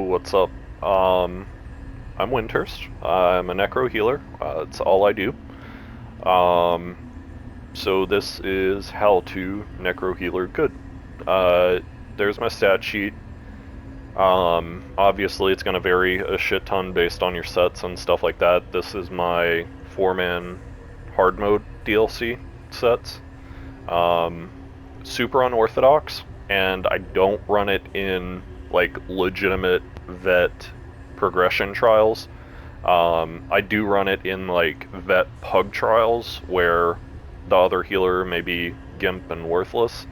what's up? I'm Windhurst. I'm a Necro healer. It's all I do. Um, so this is how to Necro healer good. Uh, there's my stat sheet. Obviously it's gonna vary a shit ton based on your sets and stuff like that. This is my 4-man hard mode DLC sets. Um, Super unorthodox, and I don't run it in like legitimate vet progression trials. I do run it in like vet pug trials where the other healer may be gimp and worthless,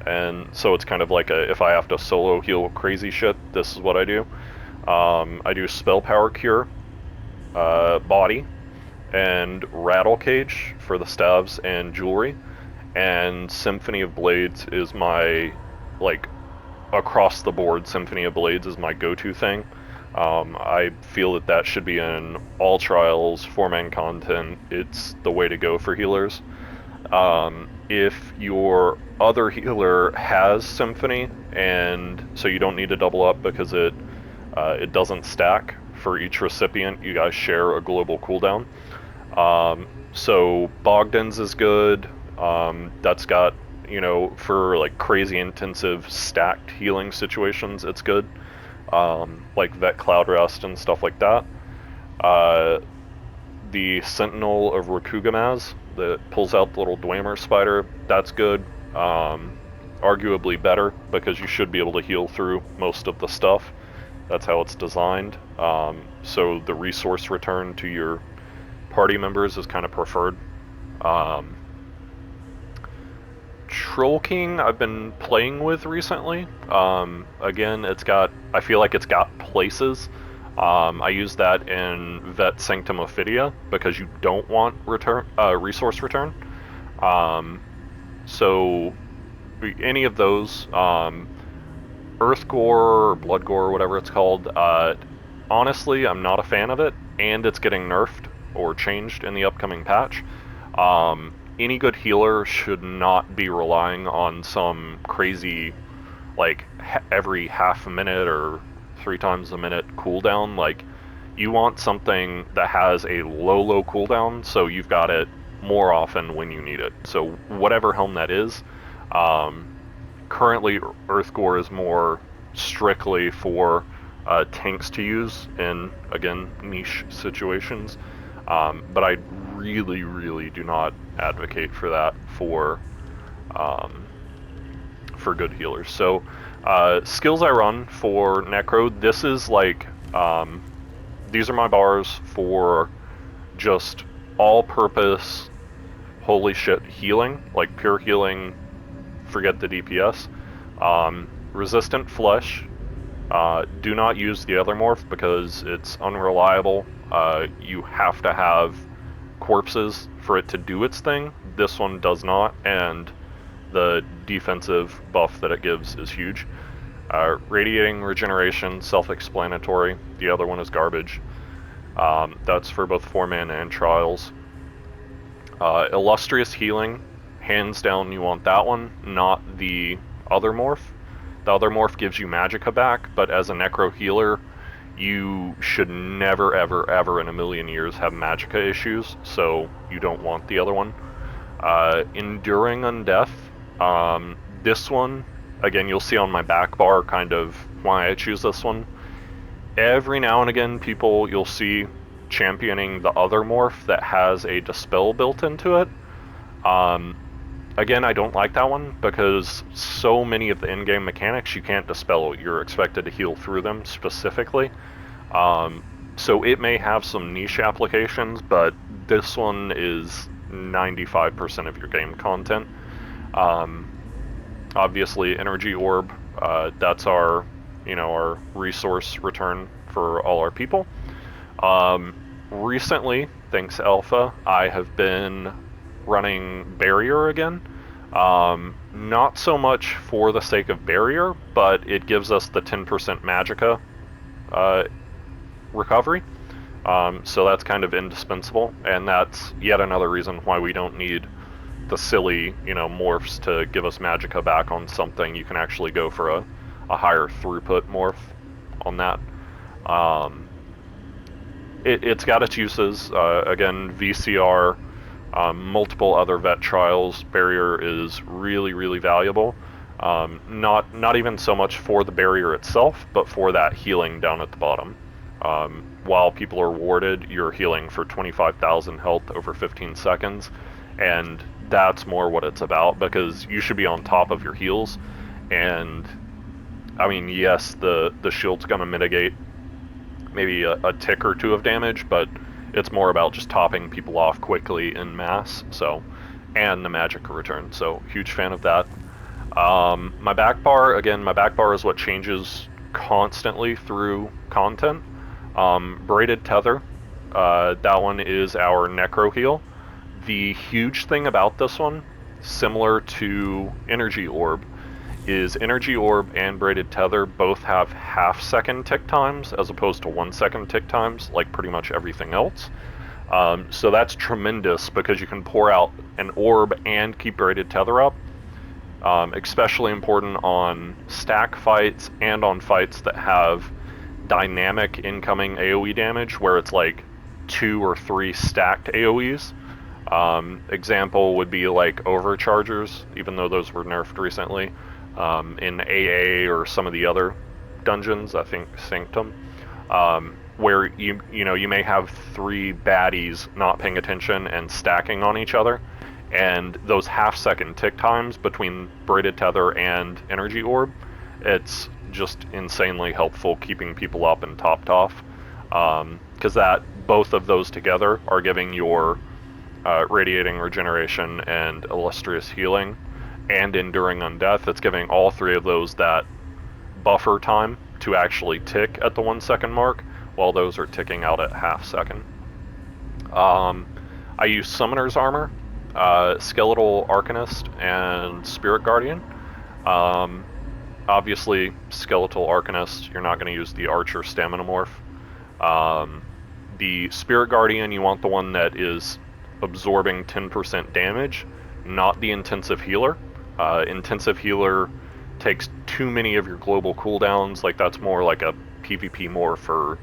and so it's kind of like if I have to solo heal crazy shit, this is what I do. I do spell power cure, body, and rattle cage for the staves and jewelry, and Symphony of Blades is my, like, across the board, Symphony of Blades is my go-to thing. I feel that that should be in all trials, 4-man content. It's the way to go for healers. If your other healer has Symphony, and so you don't need to double up because it doesn't stack for each recipient, you guys share a global cooldown. So Bogdan's is good. That's got, for like crazy intensive stacked healing situations, it's good. Like Vet Cloud Rest and stuff like that. Uh, the Sentinel of Rakugamaz that pulls out the little Dwemer spider, that's good. Arguably better because you should be able to heal through most of the stuff. That's how it's designed. So the resource return to your party members is kind of preferred. Troll King I've been playing with recently. Again, I feel like it's got places. I use that in Vet Sanctum Ophidia because you don't want resource return. So any of those, Earth Gore or Blood Gore or whatever it's called, honestly, I'm not a fan of it, and it's getting nerfed or changed in the upcoming patch. Any good healer should not be relying on some crazy, like, every half a minute or 3 times a minute cooldown. Like, you want something that has a low cooldown, so you've got it more often when you need it. So whatever helm that is, currently Earthgore is more strictly for tanks to use in, again, niche situations. But I really do not advocate for that for good healers. So skills I run for Necro, this is like, these are my bars for just all-purpose, holy shit healing, like pure healing, forget the DPS. Resistant Flesh, do not use the other morph because it's unreliable. You have to have corpses for it to do its thing. This one does not, and the defensive buff that it gives is huge. Radiating Regeneration, self-explanatory. The other one is garbage. That's for both 4-man and trials. Illustrious Healing, hands down you want that one, not the other morph. The other morph gives you magicka back, but as a Necro healer, you should never ever in a million years have magicka issues, so you don't want the other one. Enduring Undeath, this one, again, you'll see on my back bar kind of why I choose this one. Every now and again, you'll see championing the other morph that has a Dispel built into it. Again, I don't like that one because so many of the in-game mechanics you can't dispel. You're expected to heal through them specifically. So it may have some niche applications, but this one is 95% of your game content. Obviously, Energy Orb, that's our resource return for all our people. Recently, thanks Alpha, I have been running Barrier again. Not so much for the sake of Barrier, but it gives us the 10% magicka recovery. So that's kind of indispensable, and that's yet another reason why we don't need the silly, morphs to give us magicka back on something. You can actually go for a higher throughput morph on that. Um, it's got its uses. Again, VCR, multiple other vet trials. Barrier is really, really valuable. Not even so much for the barrier itself, but for that healing down at the bottom. While people are warded, you're healing for 25,000 health over 15 seconds, and that's more what it's about, because you should be on top of your heals. And I mean, yes, the shield's going to mitigate maybe a tick or two of damage, but it's more about just topping people off quickly in mass. So, and the magic return. So, huge fan of that. My back bar, again, my back bar is what changes constantly through content. Braided tether, that one is our Necro heal. The huge thing about this one, similar to Energy Orb, is Energy Orb and Braided Tether both have half-second tick times as opposed to 1-second tick times, like pretty much everything else. So that's tremendous because you can pour out an orb and keep Braided Tether up. Especially important on stack fights and on fights that have dynamic incoming AoE damage, where it's like 2 or 3 stacked AoEs. Example would be like Overchargers, even though those were nerfed recently. In AA or some of the other dungeons, I think Sanctum, where you may have 3 baddies not paying attention and stacking on each other, and those half-second tick times between Braided Tether and Energy Orb, it's just insanely helpful keeping people up and topped off, because both of those together are giving your Radiating Regeneration and Illustrious Healing and Enduring Undeath. It's giving all 3 of those that buffer time to actually tick at the 1-second mark, while those are ticking out at half-second. I use Summoner's Armor, Skeletal Arcanist, and Spirit Guardian. Obviously, Skeletal Arcanist, you're not going to use the Archer Stamina Morph. The Spirit Guardian, you want the one that is absorbing 10% damage, not the Intensive Healer. Intensive Healer takes too many of your global cooldowns, like that's more like a PvP morph or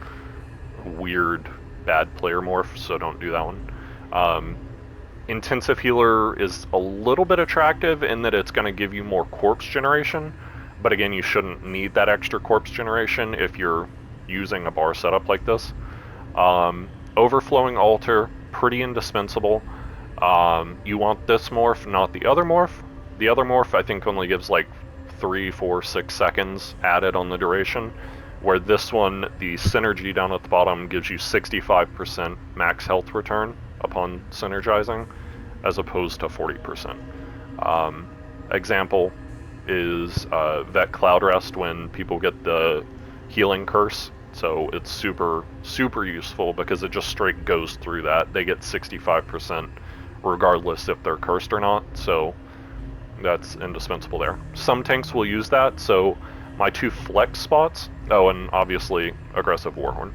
weird bad player morph, so don't do that one. Intensive Healer is a little bit attractive in that it's going to give you more corpse generation, but again, you shouldn't need that extra corpse generation if you're using a bar setup like this. Overflowing Altar, pretty indispensable. You want this morph, not the other morph. The other morph, I think, only gives like 3, 4, 6 seconds added on the duration, where this one, the synergy down at the bottom, gives you 65% max health return upon synergizing, as opposed to 40%. Example is Vet Cloud Rest when people get the healing curse. So it's super, super useful because it just straight goes through that. They get 65% regardless if they're cursed or not, so that's indispensable there. Some tanks will use that, so my 2 flex spots, oh, and obviously Aggressive Warhorn.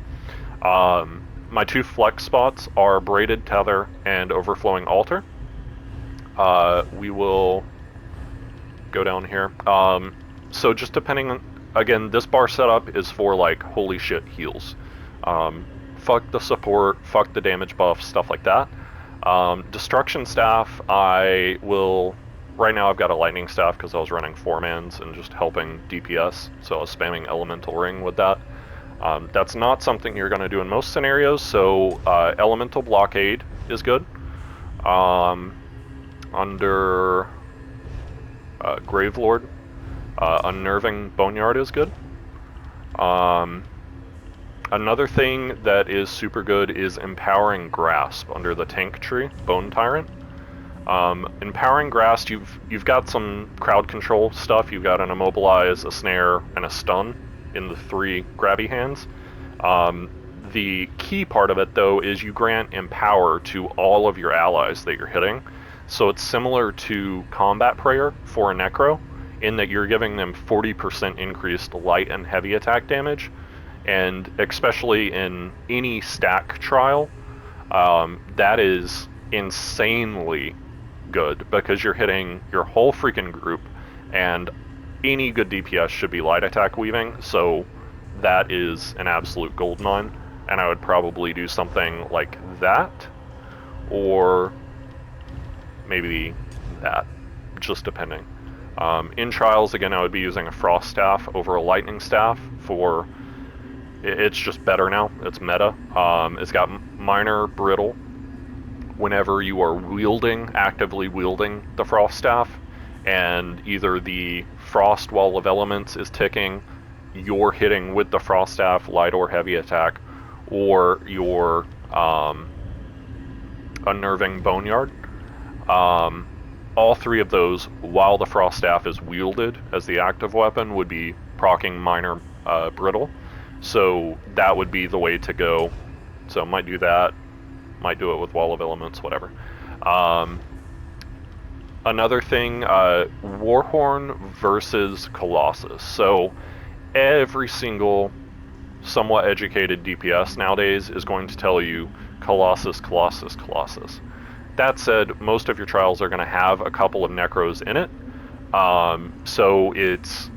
My 2 flex spots are Braided Tether and Overflowing Altar. We will go down here. So just depending on, again, this bar setup is for like holy shit heals. Fuck the support, fuck the damage buff, stuff like that. Destruction Staff, I will, right now I've got a Lightning Staff because I was running 4-mans and just helping DPS, so I was spamming Elemental Ring with that. That's not something you're going to do in most scenarios, so Elemental Blockade is good. Under Gravelord, Unnerving Boneyard is good. Another thing that is super good is Empowering Grasp under the tank tree, Bone Tyrant. Empowering Grasp, you've got some crowd control stuff. You've got an Immobilize, a Snare, and a Stun in the 3 grabby hands. The key part of it, though, is you grant Empower to all of your allies that you're hitting. So it's similar to Combat Prayer for a Necro, in that you're giving them 40% increased light and heavy attack damage, and especially in any stack trial, that is insanely good, because you're hitting your whole freaking group, and any good DPS should be light attack weaving, so that is an absolute goldmine, and I would probably do something like that, or maybe that, just depending. In Trials, again, I would be using a Frost Staff over a Lightning Staff for... It's just better now. It's meta. It's got minor brittle whenever you are actively wielding the Frost Staff, and either the Frost Wall of Elements is ticking, you're hitting with the Frost Staff, light or heavy attack, or your Unnerving Boneyard. All three of those, while the Frost Staff is wielded as the active weapon, would be proccing minor brittle. So that would be the way to go. So might do that, might do it with Wall of Elements, whatever. Another thing, Warhorn versus Colossus. So every single somewhat educated DPS nowadays is going to tell you Colossus, Colossus, Colossus. That said, most of your trials are going to have a couple of Necros in it, so it's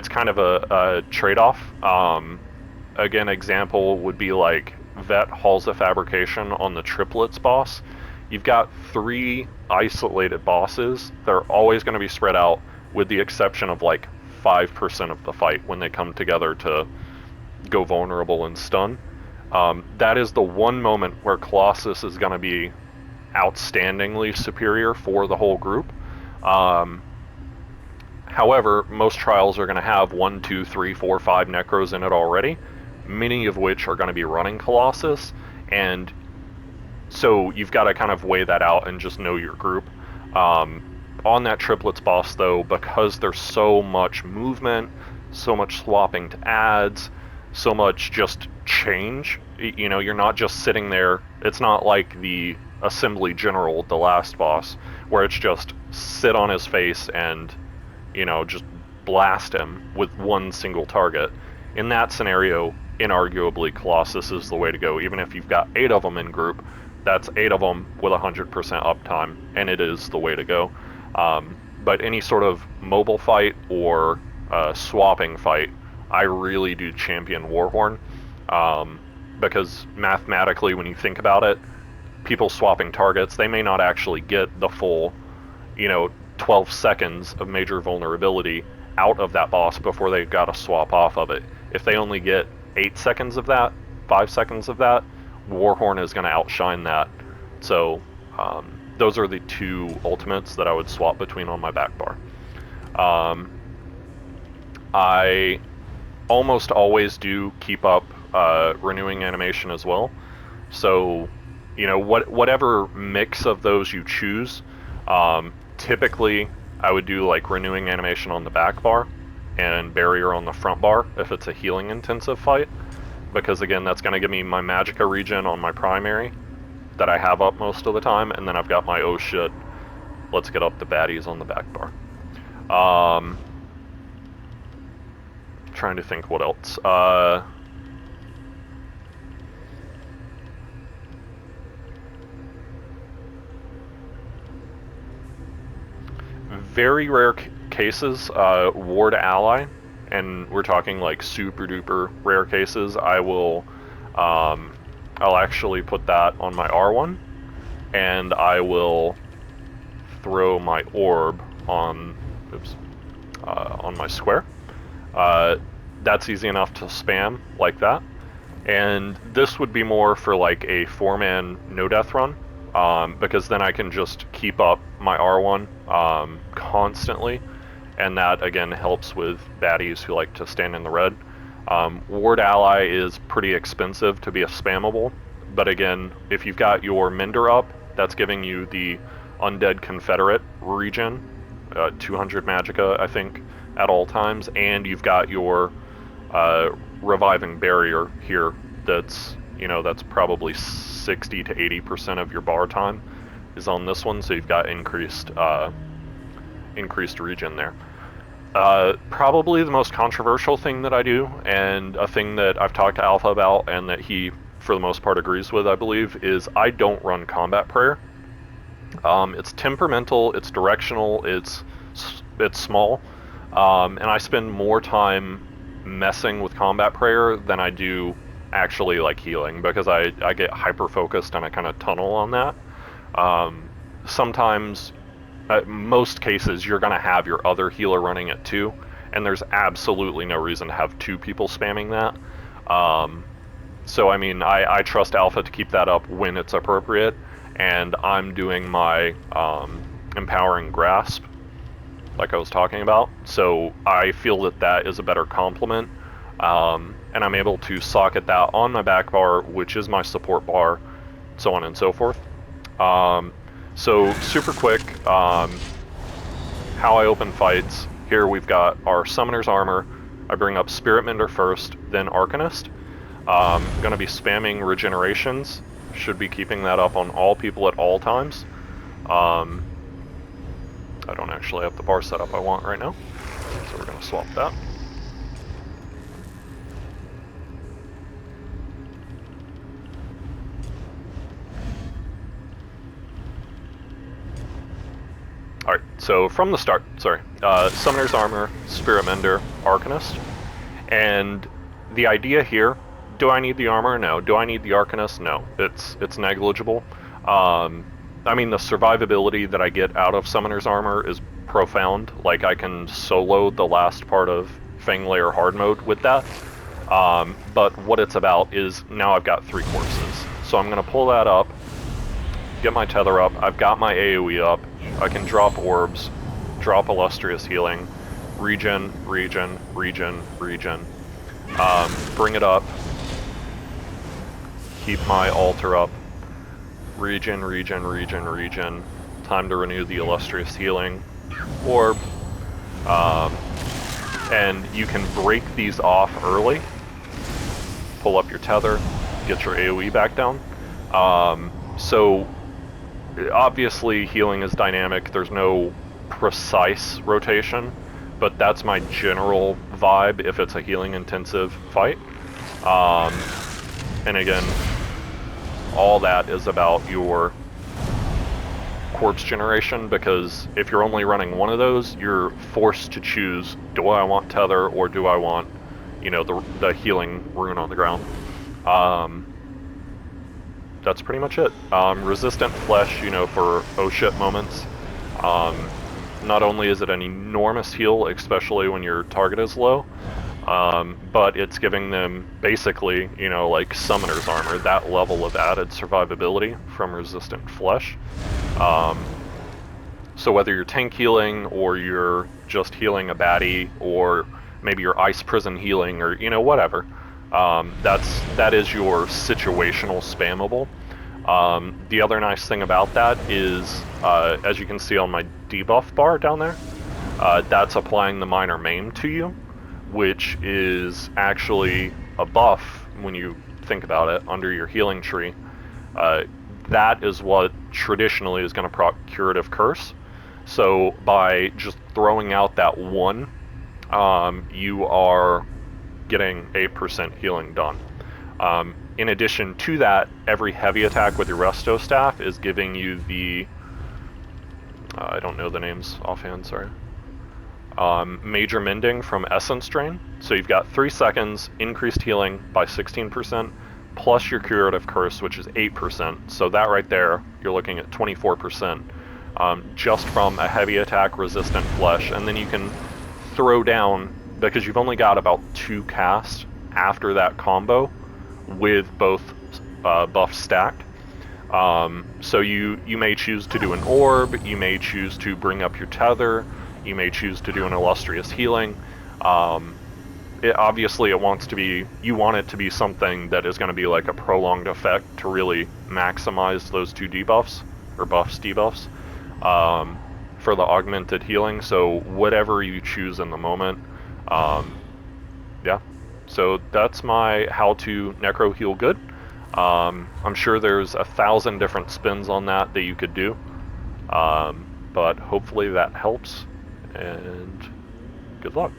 kind of a trade-off. Again, example would be like Vet Halls of Fabrication on the Triplets boss. You've got 3 isolated bosses. They're always going to be spread out, with the exception of like 5% of the fight when they come together to go vulnerable and stun. That is the one moment where Colossus is going to be outstandingly superior for the whole group. However, most trials are going to have 1, 2, 3, 4, 5 Necros in it already, many of which are going to be running Colossus, and so you've got to kind of weigh that out and just know your group. On that Triplets boss, though, because there's so much movement, so much swapping to adds, so much just change, you know, you're not just sitting there. It's not like the Assembly General, the last boss, where it's just sit on his face and, you know, just blast him with one single target. In that scenario, inarguably, Colossus is the way to go. Even if you've got 8 of them in group, that's 8 of them with 100% uptime, and it is the way to go. But any sort of mobile fight or swapping fight, I really do champion Warhorn, because mathematically, when you think about it, people swapping targets, they may not actually get the full, 12 seconds of major vulnerability out of that boss before they've got to swap off of it. If they only get 8 seconds of that, 5 seconds of that, Warhorn is going to outshine that. So those are the 2 ultimates that I would swap between on my back bar. I almost always do keep up renewing animation as well. So, whatever mix of those you choose, typically I would do like renewing animation on the back bar and barrier on the front bar if it's a healing intensive fight, because again, that's going to give me my Magicka regen on my primary that I have up most of the time, and then I've got my oh shit, let's get up the baddies on the back bar. Trying to think what else. Very rare cases, ward ally, and we're talking like super duper rare cases, I'll actually put that on my R1, and I will throw my orb on my square. That's easy enough to spam like that. And this would be more for like a 4-man no-death run, because then I can just keep up my R1 constantly, and that again helps with baddies who like to stand in the red. Ward ally is pretty expensive to be a spammable, but again, if you've got your Mender up, that's giving you the Undead Confederate regen, 200 Magicka, I think, at all times, and you've got your Reviving Barrier here that's, that's probably 60 to 80% of your bar time is on this one, so you've got increased regen there. Probably the most controversial thing that I do, and a thing that I've talked to Alpha about and that he, for the most part, agrees with, I believe, is I don't run Combat Prayer. It's temperamental, it's directional, it's small, and I spend more time messing with combat prayer than I do actually like healing, because I get hyper focused and I kind of tunnel on that. Sometimes, most cases, you're going to have your other healer running it too, and there's absolutely no reason to have two people spamming that. So I mean, I trust Alpha to keep that up when it's appropriate, and I'm doing my empowering grasp, like I was talking about. So I feel that that is a better complement, and I'm able to socket that on my back bar, which is my support bar, so on and so forth. So super quick, how I open fights. Here we've got our Summoner's Armor. I bring up Spirit Mender first, then Arcanist. Going to be spamming regenerations. Should be keeping that up on all people at all times. I don't actually have the bar setup I want right now, so we're going to swap that. Alright, so from the start, Summoner's Armor, Spirit Mender, Arcanist. And the idea here, do I need the armor? No. Do I need the Arcanist? No. It's negligible. I mean, the survivability that I get out of Summoner's Armor is profound. Like, I can solo the last part of Fang Layer hard mode with that. But what it's about is, now I've got 3 corpses. So I'm going to pull that up, get my tether up, I've got my AoE up, I can drop orbs, drop Illustrious Healing, regen, regen, regen, regen, bring it up, keep my altar up, regen, regen, regen, regen, time to renew the Illustrious Healing, orb, and you can break these off early, pull up your tether, get your AoE back down. So obviously healing is dynamic, there's no precise rotation, but that's my general vibe if it's a healing intensive fight. And again, all that is about your corpse generation, because if you're only running one of those, you're forced to choose, do I want tether or do I want, you know, the healing rune on the ground. That's pretty much it. Resistant flesh, you know, for oh shit moments. Not only is it an enormous heal, especially when your target is low, but it's giving them basically, you know, like Summoner's Armor, that level of added survivability from resistant flesh. So whether you're tank healing, or you're just healing a baddie, or maybe you're ice prison healing, or, you know, whatever, that is your situational spammable. The other nice thing about that is, as you can see on my debuff bar down there, that's applying the minor maim to you, which is actually a buff when you think about it under your healing tree. That is what traditionally is going to proc Curative Curse. So by just throwing out that one, you are getting 8% healing done. In addition to that, every heavy attack with your Resto Staff is giving you the, I don't know the names offhand, sorry. Major Mending from Essence Drain. So you've got 3 seconds, increased healing by 16%, plus your Curative Curse, which is 8%. So that right there, you're looking at 24%, just from a heavy attack resistant flesh. And then you can throw down, because you've only got about 2 casts after that combo, with both buffs stacked. So you may choose to do an orb, you may choose to bring up your tether, you may choose to do an illustrious healing. Obviously you want it to be something that is going to be like a prolonged effect to really maximize those 2 debuffs, or buffs, debuffs, for the augmented healing. So whatever you choose in the moment, yeah. So that's my how to Necro heal good. I'm sure there's 1,000 different spins on that you could do, but hopefully that helps, and good luck.